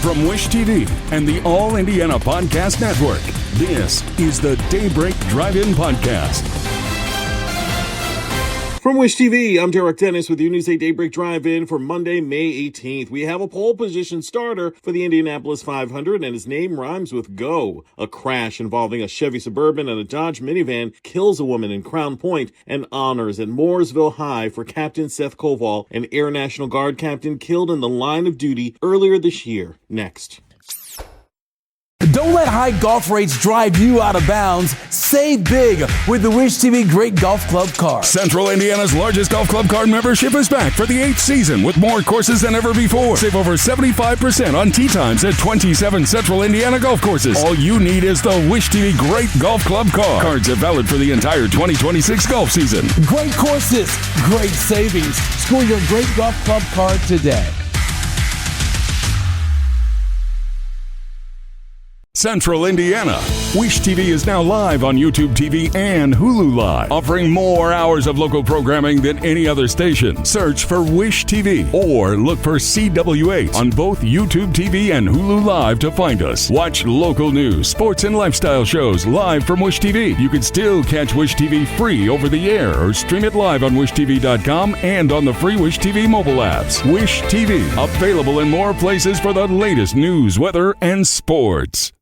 From Wish TV and the All Indiana Podcast Network, this is the Daybreak Drive-In Podcast. From Wish TV, I'm Derek Dennis with your News 8 Daybreak Drive-In for Monday, May 18th. We have a pole position starter for the Indianapolis 500, and his name rhymes with go. A crash involving a Chevy Suburban and a Dodge minivan kills a woman in Crown Point, and honors at Moorseville High for Captain Seth Koval, an Air National Guard captain killed in the line of duty earlier this year. Next. Don't let high golf rates drive you out of bounds. Save big with the Wish TV Great Golf Club card. Central Indiana's largest golf club card membership is back for the 8th season with more courses than ever before. Save over 75% on tee times at 27 Central Indiana golf courses. All you need is the Wish TV Great Golf Club card. Cards are valid for the entire 2026 golf season. Great courses, great savings. Score your Great Golf Club card today. Central Indiana. Wish TV is now live on YouTube TV and Hulu Live, offering more hours of local programming than any other station. Search for Wish TV or look for CW8 on both YouTube TV and Hulu Live to find us. Watch local news, sports, and lifestyle shows live from Wish TV. You can still catch Wish TV free over the air or stream it live on wishtv.com and on the free Wish TV mobile apps. Wish TV, available in more places for the latest news, weather, and sports.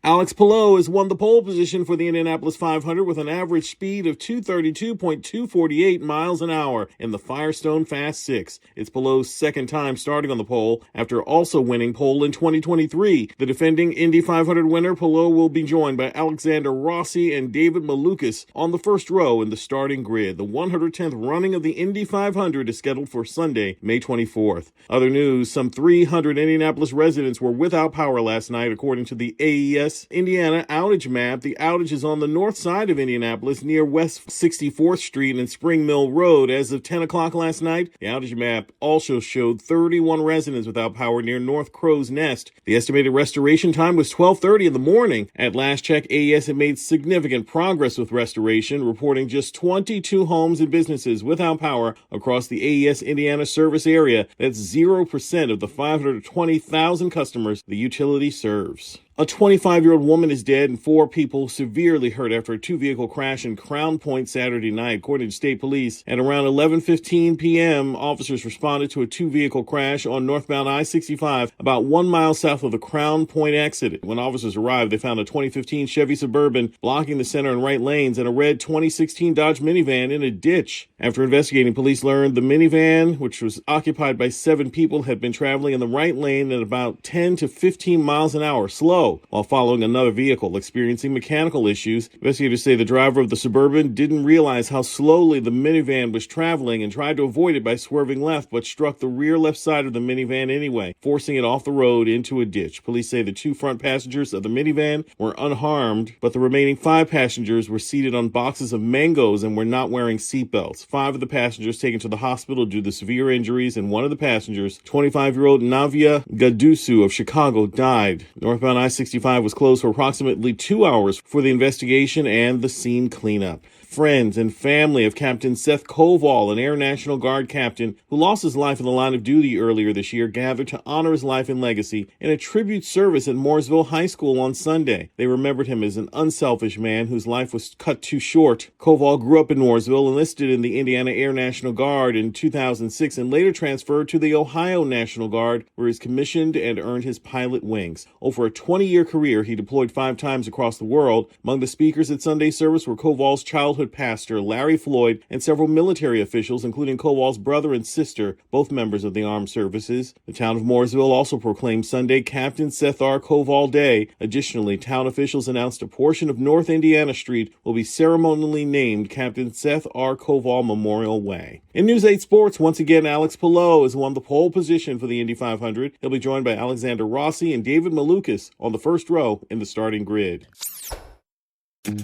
Alex Palou has won the pole position for the Indianapolis 500 with an average speed of 232.248 miles an hour in the Firestone Fast 6. It's Palou's second time starting on the pole after also winning pole in 2023. The defending Indy 500 winner, Palou, will be joined by Alexander Rossi and David Malukas on the first row in the starting grid. The 110th running of the Indy 500 is scheduled for Sunday, May 24th. Other news, some 300 Indianapolis residents were without power last night, according to the AES Indiana outage map. The outage is on the north side of Indianapolis near West 64th Street and Spring Mill Road. As of 10 o'clock last night, the outage map also showed 31 residents without power near North Crow's Nest. The estimated restoration time was 12:30 in the morning. At last check, AES had made significant progress with restoration, reporting just 22 homes and businesses without power across the AES Indiana service area. That's 0% of the 520,000 customers the utility serves. A 25-year-old woman is dead and 4 people severely hurt after a 2-vehicle crash in Crown Point Saturday night, according to state police. At around 11:15 p.m., officers responded to a 2-vehicle crash on northbound I-65 about 1 mile south of the Crown Point exit. When officers arrived, they found a 2015 Chevy Suburban blocking the center and right lanes and a red 2016 Dodge minivan in a ditch. After investigating, police learned the minivan, which was occupied by 7 people, had been traveling in the right lane at about 10 to 15 miles an hour, slow, while following another vehicle experiencing mechanical issues. Investigators say the driver of the Suburban didn't realize how slowly the minivan was traveling and tried to avoid it by swerving left, but struck the rear left side of the minivan anyway, forcing it off the road into a ditch. Police say the 2 front passengers of the minivan were unharmed, but the remaining 5 passengers were seated on boxes of mangoes and were not wearing seatbelts. 5 of the passengers taken to the hospital due to severe injuries, and one of the passengers, 25-year-old Navia Gadusu of Chicago, died. Northbound I-65 was closed for approximately 2 hours for the investigation and the scene cleanup. Friends and family of Captain Seth Koval, an Air National Guard captain who lost his life in the line of duty earlier this year, gathered to honor his life and legacy in a tribute service at Moorseville High School on Sunday. They remembered him as an unselfish man whose life was cut too short. Koval grew up in Moorseville, enlisted in the Indiana Air National Guard in 2006, and later transferred to the Ohio National Guard, where he was commissioned and earned his pilot wings. Over a 20-year career, he deployed 5 times across the world. Among the speakers at Sunday service were Koval's childhood pastor, Larry Floyd, and several military officials, including Koval's brother and sister, both members of the armed services. The town of Moorseville also proclaimed Sunday Captain Seth R. Koval Day. Additionally, town officials announced a portion of North Indiana Street will be ceremonially named Captain Seth R. Koval Memorial Way. In News 8 Sports, once again, Alex Palou has won the pole position for the Indy 500. He'll be joined by Alexander Rossi and David Malukas on the first row in the starting grid.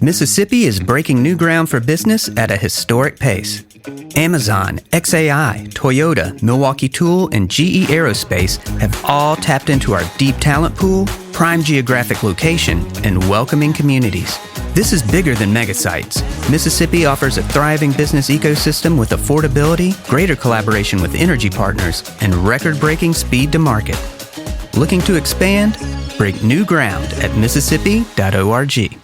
Mississippi is breaking new ground for business at a historic pace. Amazon, XAI, Toyota, Milwaukee Tool, and GE Aerospace have all tapped into our deep talent pool, prime geographic location, and welcoming communities. This is bigger than mega sites. Mississippi offers a thriving business ecosystem with affordability, greater collaboration with energy partners, and record-breaking speed to market. Looking to expand? Break new ground at Mississippi.org.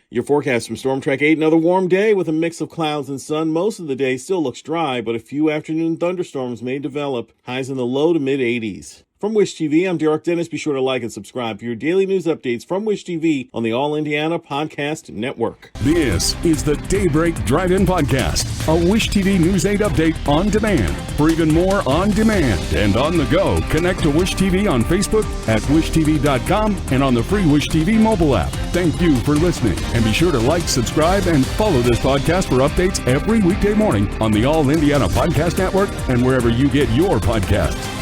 Your forecast from Storm Track 8, another warm day with a mix of clouds and sun. Most of the day still looks dry, but a few afternoon thunderstorms may develop. Highs in the low to mid 80s. From Wish TV, I'm Derek Dennis. Be sure to like and subscribe for your daily news updates from Wish TV on the All Indiana Podcast Network. This is the Daybreak Drive-In Podcast, a Wish TV News 8 update on demand. For even more on demand and on the go, connect to Wish TV on Facebook at wishtv.com and on the free Wish TV mobile app. Thank you for listening, and be sure to like, subscribe, and follow this podcast for updates every weekday morning on the All Indiana Podcast Network and wherever you get your podcasts.